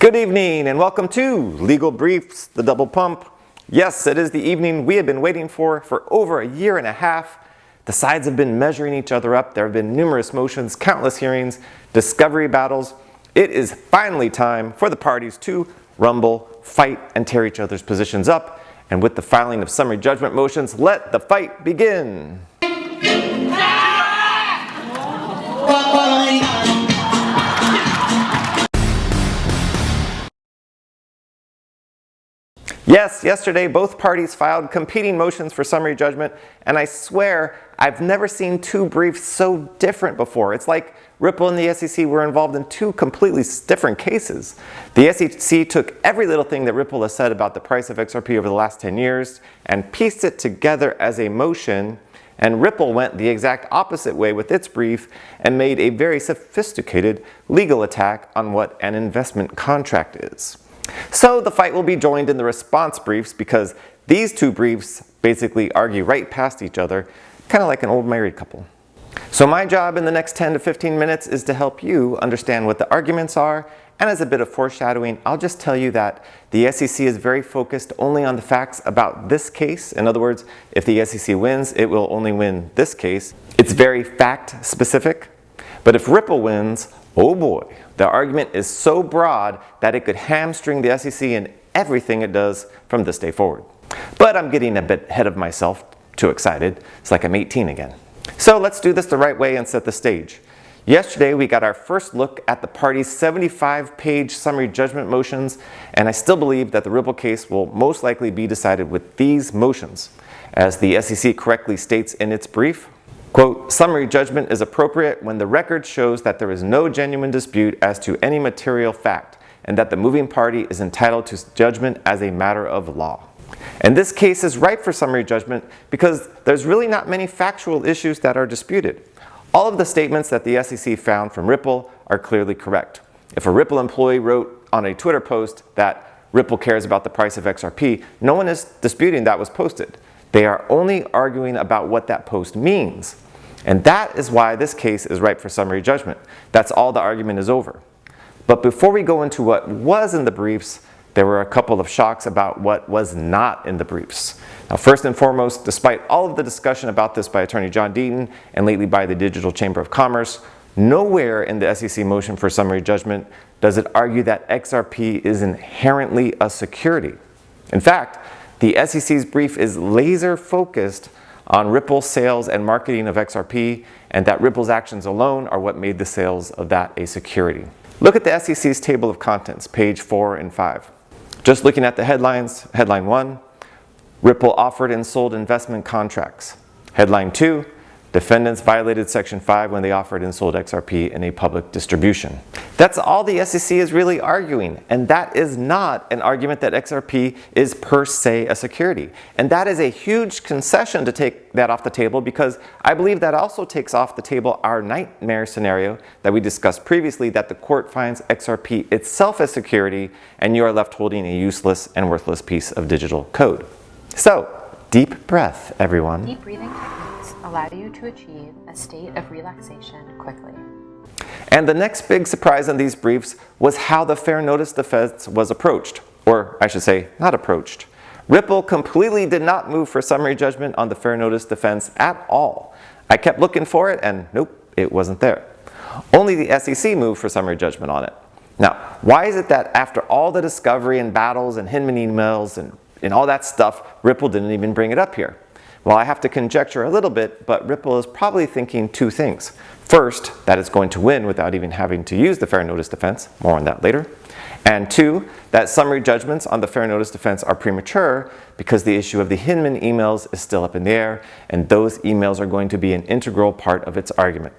Good evening and welcome to Legal Briefs, the Double Pump. Yes, it is the evening we have been waiting for over a year and a half. The sides have been measuring each other up. There have been numerous motions, countless hearings, discovery battles. It is finally time for the parties to rumble, fight, and tear each other's positions up. And with the filing of summary judgment motions, let the fight begin. Yes, yesterday both parties filed competing motions for summary judgment, and I swear I've never seen two briefs so different before. It's like Ripple and the SEC were involved in two completely different cases. The SEC took every little thing that Ripple has said about the price of XRP over the last 10 years and pieced it together as a motion, and Ripple went the exact opposite way with its brief and made a very sophisticated legal attack on what an investment contract is. So the fight will be joined in the response briefs because these two briefs basically argue right past each other, kind of like an old married couple. So my job in the next 10 to 15 minutes is to help you understand what the arguments are, and as a bit of foreshadowing, I'll just tell you that the SEC is very focused only on the facts about this case. In other words, if the SEC wins, it will only win this case. It's very fact specific, but if Ripple wins, oh boy, the argument is so broad that it could hamstring the SEC in everything it does from this day forward. But I'm getting a bit ahead of myself, too excited. It's like I'm 18 again. So let's do this the right way and set the stage. Yesterday we got our first look at the parties' 75-page summary judgment motions, and I still believe that the Ripple case will most likely be decided with these motions. As the SEC correctly states in its brief, quote, summary judgment is appropriate when the record shows that there is no genuine dispute as to any material fact and that the moving party is entitled to judgment as a matter of law. And this case is ripe for summary judgment because there's really not many factual issues that are disputed. All of the statements that the SEC found from Ripple are clearly correct. If a Ripple employee wrote on a Twitter post that Ripple cares about the price of XRP, no one is disputing that was posted. They are only arguing about what that post means. And that is why this case is ripe for summary judgment. That's all the argument is over. But before we go into what was in the briefs, there were a couple of shocks about what was not in the briefs. Now, first and foremost, despite all of the discussion about this by Attorney John Deaton and lately by the Digital Chamber of Commerce, nowhere in the SEC motion for summary judgment does it argue that XRP is inherently a security. In fact, the SEC's brief is laser focused on Ripple's sales and marketing of XRP, and that Ripple's actions alone are what made the sales of that a security. Look at the SEC's table of contents, page 4 and 5. Just looking at the headlines, headline 1, Ripple offered and sold investment contracts. Headline 2, defendants violated Section 5 when they offered and sold XRP in a public distribution. That's all the SEC is really arguing, and that is not an argument that XRP is per se a security. And that is a huge concession to take that off the table, because I believe that also takes off the table our nightmare scenario that we discussed previously, that the court finds XRP itself as security and you are left holding a useless and worthless piece of digital code. So, deep breath, everyone. Deep breathing techniques allow you to achieve a state of relaxation quickly. And the next big surprise in these briefs was how the fair notice defense was approached, or I should say, not approached. Ripple completely did not move for summary judgment on the fair notice defense at all. I kept looking for it and nope, it wasn't there. Only the SEC moved for summary judgment on it. Now, why is it that after all the discovery and battles and Hinman emails and all that stuff, Ripple didn't even bring it up here? Well, I have to conjecture a little bit, but Ripple is probably thinking two things. First, that it's going to win without even having to use the fair notice defense. More on that later. And two, that summary judgments on the fair notice defense are premature because the issue of the Hinman emails is still up in the air, and those emails are going to be an integral part of its argument.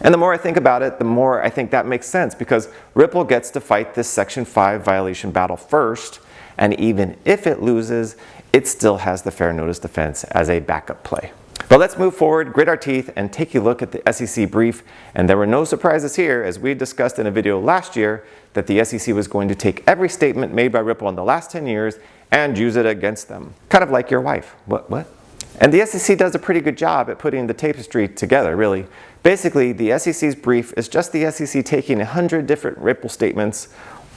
And the more I think about it, the more I think that makes sense, because Ripple gets to fight this Section 5 violation battle first, and even if it loses, it still has the fair notice defense as a backup play. But let's move forward, grit our teeth, and take a look at the SEC brief. And there were no surprises here, as we discussed in a video last year, that the SEC was going to take every statement made by Ripple in the last 10 years and use it against them. Kind of like your wife. What? And the SEC does a pretty good job at putting the tapestry together, really. Basically, the SEC's brief is just the SEC taking 100 different Ripple statements,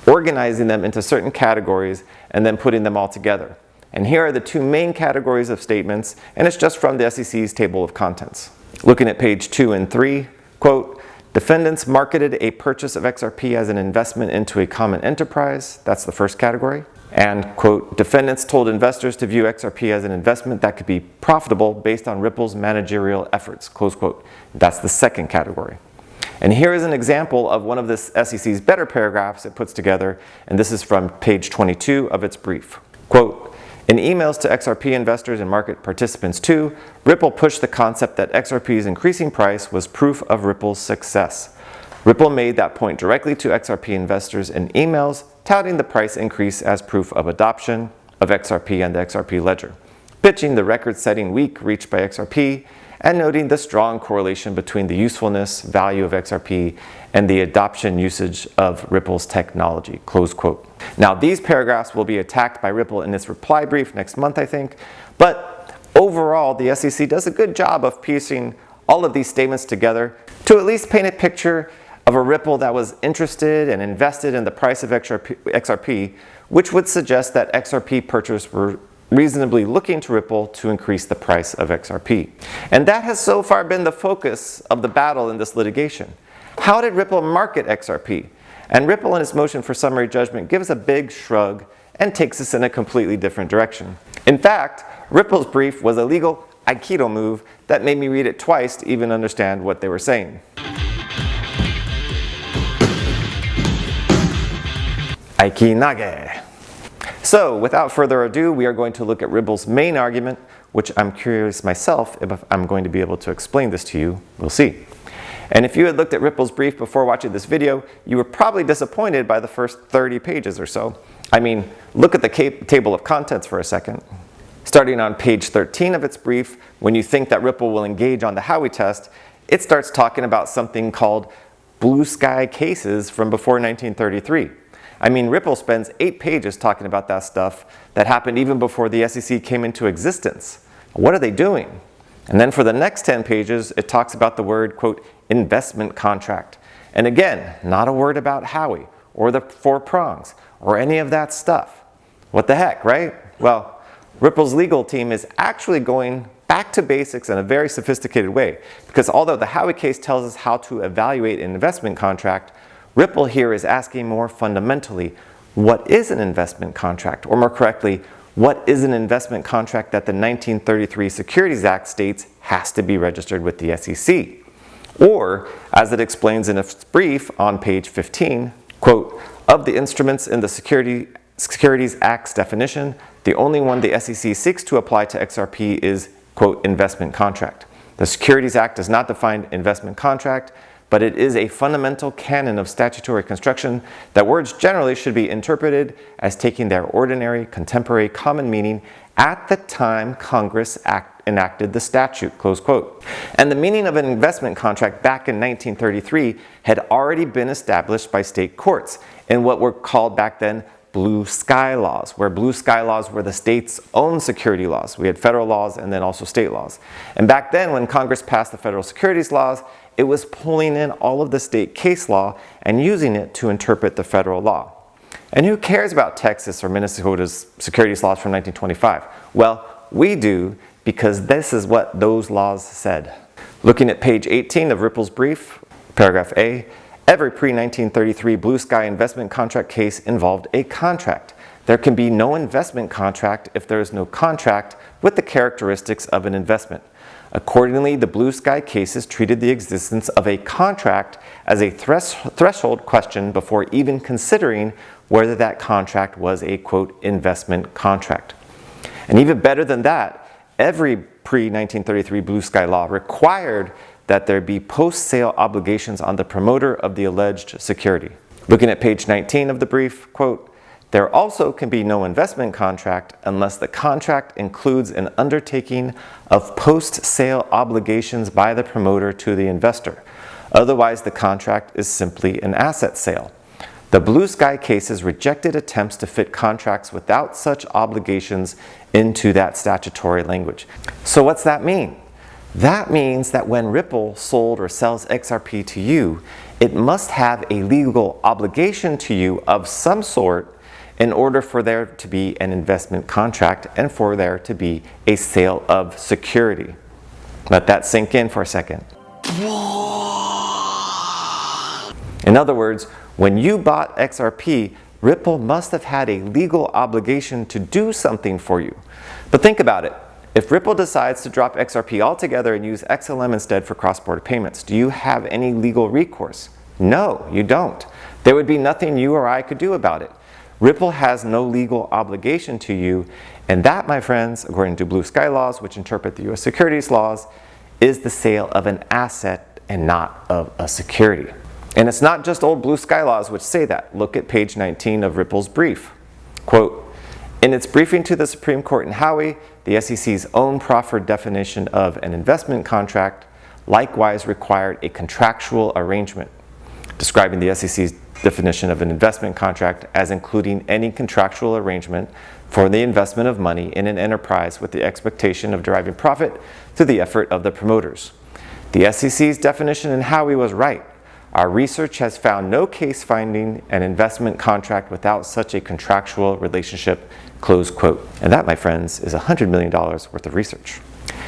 organizing them into certain categories, and then putting them all together. And here are the two main categories of statements, and it's just from the SEC's table of contents. Looking at page 2 and 3, quote, defendants marketed a purchase of XRP as an investment into a common enterprise. That's the first category. And, quote, defendants told investors to view XRP as an investment that could be profitable based on Ripple's managerial efforts, close quote. That's the second category. And here is an example of one of the SEC's better paragraphs it puts together, and this is from page 22 of its brief. Quote, in emails to XRP investors and market participants too, Ripple pushed the concept that XRP's increasing price was proof of Ripple's success. Ripple made that point directly to XRP investors in emails, touting the price increase as proof of adoption of XRP and the XRP ledger, pitching the record-setting week reached by XRP, and noting the strong correlation between the usefulness value of XRP and the adoption usage of Ripple's technology, close quote. Now, these paragraphs will be attacked by Ripple in its reply brief next month, I think, but overall, the SEC does a good job of piecing all of these statements together to at least paint a picture of a Ripple that was interested and invested in the price of XRP, which would suggest that XRP purchasers were reasonably looking to Ripple to increase the price of XRP. And that has so far been the focus of the battle in this litigation. How did Ripple market XRP? And Ripple in its motion for summary judgment gives a big shrug and takes us in a completely different direction. In fact, Ripple's brief was a legal Aikido move that made me read it twice to even understand what they were saying. Aikinage. So, without further ado, we are going to look at Ripple's main argument, which I'm curious myself if I'm going to be able to explain this to you. We'll see. And if you had looked at Ripple's brief before watching this video, you were probably disappointed by the first 30 pages or so. I mean, look at the table of contents for a second. Starting on page 13 of its brief, when you think that Ripple will engage on the Howey test, it starts talking about something called blue sky cases from before 1933. I mean, Ripple spends 8 pages talking about that stuff that happened even before the SEC came into existence. What are they doing? And then for the next 10 pages, it talks about the word, quote, investment contract. And again, not a word about Howey or the 4 prongs or any of that stuff. What the heck, right? Well, Ripple's legal team is actually going back to basics in a very sophisticated way, because although the Howey case tells us how to evaluate an investment contract, Ripple here is asking more fundamentally, what is an investment contract? Or more correctly, what is an investment contract that the 1933 Securities Act states has to be registered with the SEC? Or, as it explains in its brief on page 15, quote, of the instruments in the Securities Act's definition, the only one the SEC seeks to apply to XRP is, quote, investment contract. The Securities Act does not define investment contract, but it is a fundamental canon of statutory construction that words generally should be interpreted as taking their ordinary, contemporary, common meaning at the time Congress enacted the statute, close quote. And the meaning of an investment contract back in 1933 had already been established by state courts in what were called back then blue sky laws, where blue sky laws were the state's own security laws. We had federal laws and then also state laws. And back then, when Congress passed the federal securities laws, it was pulling in all of the state case law and using it to interpret the federal law. And who cares about Texas or Minnesota's securities laws from 1925? Well, we do, because this is what those laws said. Looking at page 18 of Ripple's brief, paragraph A, every pre-1933 blue sky investment contract case involved a contract. There can be no investment contract if there is no contract with the characteristics of an investment. Accordingly, the blue sky cases treated the existence of a contract as a threshold question before even considering whether that contract was a, quote, investment contract. And even better than that, every pre-1933 blue sky law required that there be post-sale obligations on the promoter of the alleged security. Looking at page 19 of the brief, quote, there also can be no investment contract unless the contract includes an undertaking of post-sale obligations by the promoter to the investor. Otherwise, the contract is simply an asset sale. The blue sky cases rejected attempts to fit contracts without such obligations into that statutory language. So what's that mean? That means that when Ripple sold or sells XRP to you, it must have a legal obligation to you of some sort in order for there to be an investment contract and for there to be a sale of security. Let that sink in for a second. In other words, when you bought XRP, Ripple must have had a legal obligation to do something for you. But think about it. If Ripple decides to drop XRP altogether and use XLM instead for cross-border payments, do you have any legal recourse? No, you don't. There would be nothing you or I could do about it. Ripple has no legal obligation to you, and that, my friends, according to Blue Sky laws, which interpret the US securities laws, is the sale of an asset and not of a security. And it's not just old Blue Sky laws which say that. Look at page 19 of Ripple's brief. Quote, in its briefing to the Supreme Court in Howey, the SEC's own proffered definition of an investment contract likewise required a contractual arrangement, describing the SEC's definition of an investment contract as including any contractual arrangement for the investment of money in an enterprise with the expectation of deriving profit through the effort of the promoters. The SEC's definition in Howey was right. Our research has found no case finding an investment contract without such a contractual relationship, close quote. And that, my friends, is $100 million worth of research.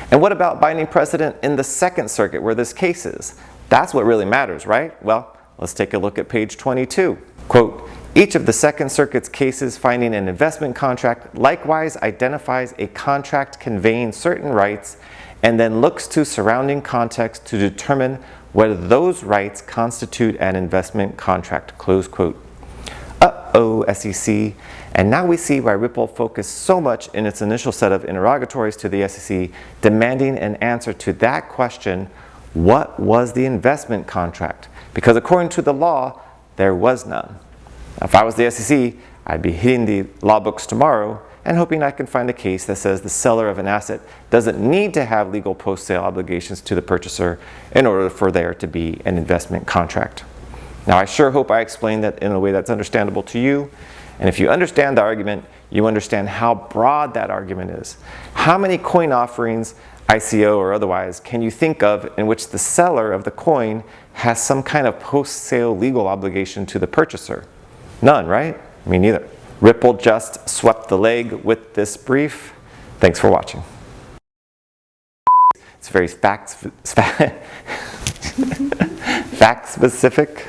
And what about binding precedent in the Second Circuit where this case is? That's what really matters, right? Well, let's take a look at page 22. Quote, each of the Second Circuit's cases finding an investment contract likewise identifies a contract conveying certain rights and then looks to surrounding context to determine whether those rights constitute an investment contract, close quote. Uh-oh, SEC. And now we see why Ripple focused so much in its initial set of interrogatories to the SEC, demanding an answer to that question, what was the investment contract? Because according to the law, there was none. Now, if I was the SEC, I'd be hitting the law books tomorrow and hoping I can find a case that says the seller of an asset doesn't need to have legal post-sale obligations to the purchaser in order for there to be an investment contract. Now, I sure hope I explained that in a way that's understandable to you. And if you understand the argument, you understand how broad that argument is. How many coin offerings, ICO or otherwise, can you think of in which the seller of the coin has some kind of post-sale legal obligation to the purchaser? None, right? Me neither. Ripple just swept the leg with this brief. Thanks for watching. It's very fact specific.